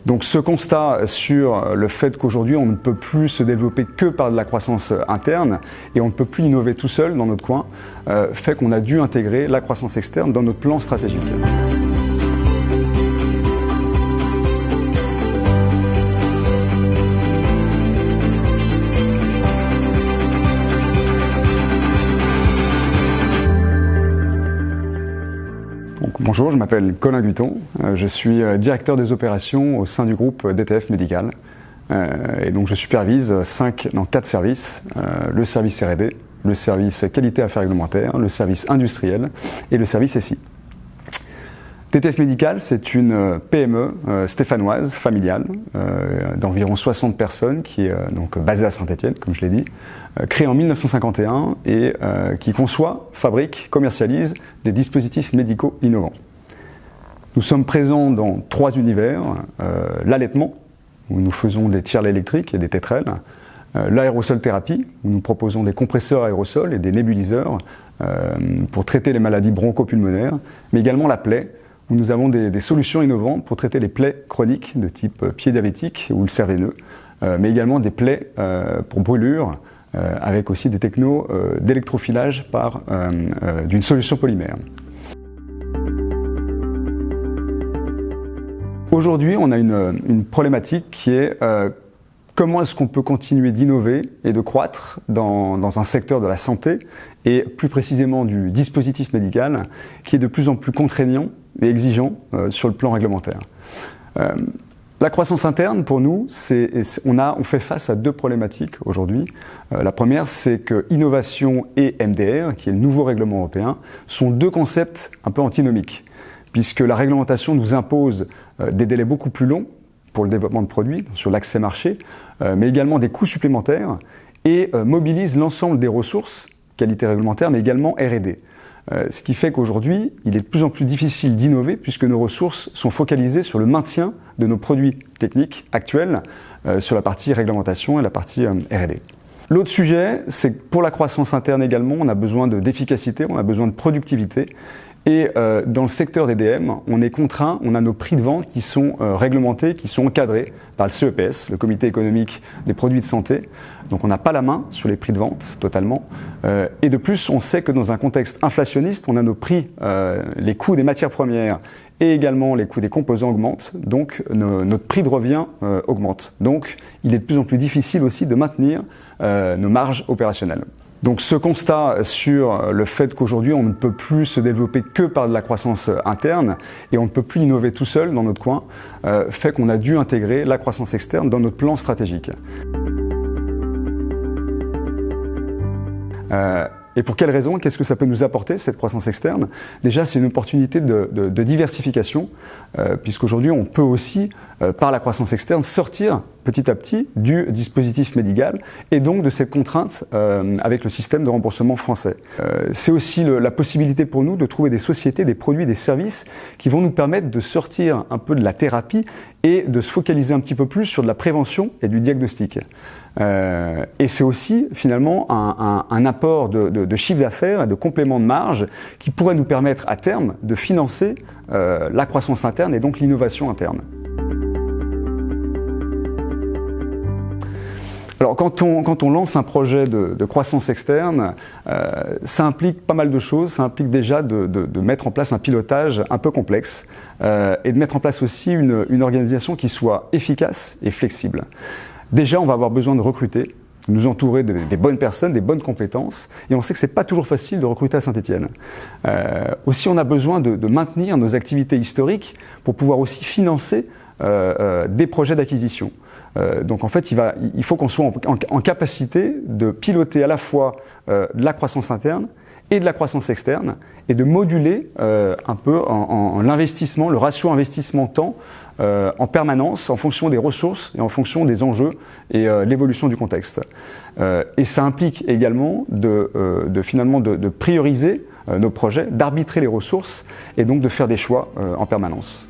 Donc ce constat sur le fait qu'aujourd'hui on ne peut plus se développer que par de la croissance interne et on ne peut plus innover tout seul dans notre coin, fait qu'on a dû intégrer la croissance externe dans notre plan stratégique. Bonjour, je m'appelle Colin Guiton, je suis directeur des opérations au sein du groupe DTF Médical. Et donc je supervise 4 services, le service R&D, le service qualité affaires réglementaires, le service industriel et le service SI. DTF Médical, c'est une PME stéphanoise, familiale, d'environ 60 personnes qui est donc basée à Saint-Étienne, comme je l'ai dit, créée en 1951 et qui conçoit, fabrique, commercialise des dispositifs médicaux innovants. Nous sommes présents dans 3 univers, l'allaitement, où nous faisons des tire-laits électriques et des tétrelles, l'aérosol thérapie, où nous proposons des compresseurs aérosols et des nébuliseurs pour traiter les maladies bronchopulmonaires, mais également la plaie, où nous avons des solutions innovantes pour traiter les plaies chroniques de type pied diabétique ou ulcère veineux, mais également des plaies pour brûlures, avec aussi des technos d'électrofilage par d'une solution polymère. Aujourd'hui, on a une problématique qui est comment est-ce qu'on peut continuer d'innover et de croître dans un secteur de la santé et plus précisément du dispositif médical qui est de plus en plus contraignant et exigeant sur le plan réglementaire. La croissance interne, pour nous, on fait face à 2 problématiques aujourd'hui. La première, c'est que innovation et MDR, qui est le nouveau règlement européen, sont 2 concepts un peu antinomiques, puisque la réglementation nous impose des délais beaucoup plus longs pour le développement de produits, sur l'accès marché, mais également des coûts supplémentaires, et mobilise l'ensemble des ressources, qualité réglementaire, mais également R&D. Ce qui fait qu'aujourd'hui, il est de plus en plus difficile d'innover puisque nos ressources sont focalisées sur le maintien de nos produits techniques actuels, sur la partie réglementation et la partie R&D. L'autre sujet, c'est que pour la croissance interne également, on a besoin d'efficacité, on a besoin de productivité. Et dans le secteur des DM, on est contraint, on a nos prix de vente qui sont réglementés, qui sont encadrés par le CEPS, le Comité économique des produits de santé. Donc on n'a pas la main sur les prix de vente totalement. Et de plus, on sait que dans un contexte inflationniste, on a nos prix, les coûts des matières premières et également les coûts des composants augmentent. Donc notre prix de revient augmente. Donc il est de plus en plus difficile aussi de maintenir nos marges opérationnelles. Donc ce constat sur le fait qu'aujourd'hui on ne peut plus se développer que par de la croissance interne et on ne peut plus innover tout seul dans notre coin, fait qu'on a dû intégrer la croissance externe dans notre plan stratégique. Et pour quelles raisons? Qu'est-ce que ça peut nous apporter, cette croissance externe? Déjà, c'est une opportunité de diversification, puisqu'aujourd'hui, on peut aussi, par la croissance externe, sortir petit à petit du dispositif médical et donc de cette contrainte avec le système de remboursement français. C'est aussi la possibilité pour nous de trouver des sociétés, des produits, des services qui vont nous permettre de sortir un peu de la thérapie et de se focaliser un petit peu plus sur de la prévention et du diagnostic. Et c'est aussi finalement un apport de chiffre d'affaires et de complément de marge qui pourrait nous permettre à terme de financer la croissance interne et donc l'innovation interne. Alors quand on lance un projet de croissance externe, ça implique pas mal de choses. Ça implique déjà de mettre en place un pilotage un peu complexe et de mettre en place aussi une organisation qui soit efficace et flexible. Déjà, on va avoir besoin de recruter, de nous entourer des bonnes personnes, des bonnes compétences, et on sait que c'est pas toujours facile de recruter à Saint-Étienne. Aussi, on a besoin de maintenir nos activités historiques pour pouvoir aussi financer des projets d'acquisition. Donc en fait, il faut qu'on soit en capacité de piloter à la fois de la croissance interne et de la croissance externe, et de moduler un peu l'investissement, le ratio investissement-temps en permanence, en fonction des ressources et en fonction des enjeux et l'évolution du contexte. Et ça implique également finalement de prioriser nos projets, d'arbitrer les ressources et donc de faire des choix en permanence.